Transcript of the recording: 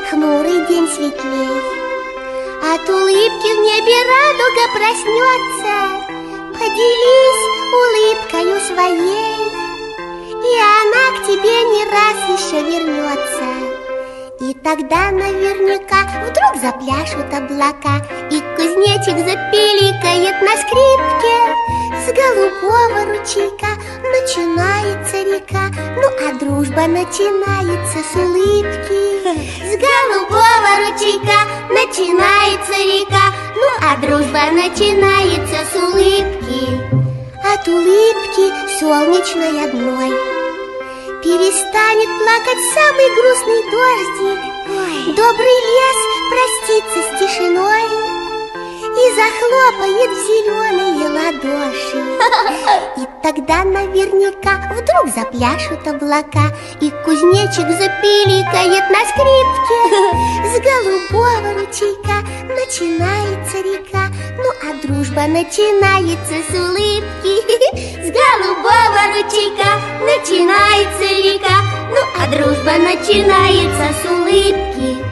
хмурый день светлей. От улыбки в небе радуга проснется. Поделись улыбкою своей, и она к тебе не раз еще вернется. И тогда наверняка вдруг запляшут облака, и кузнечик запиликает на скрипке. С голубого ручейка начинается река, ну а дружба начинается с улыбки. С голубого ручейка начинается река, ну а дружба начинается с улыбки. От улыбки солнечной одной перестанет плакать самый грустный дождик. Добрый лес простится с тишиной и захлопает в зеленые ладоши. И тогда наверняка вдруг запляшут облака, и кузнечик запиликает на скрипке. С голубого ручейка начинается река, ну а дружба начинается с улыбки. С голубого ручейка начинается река, ну а дружба начинается с улыбки.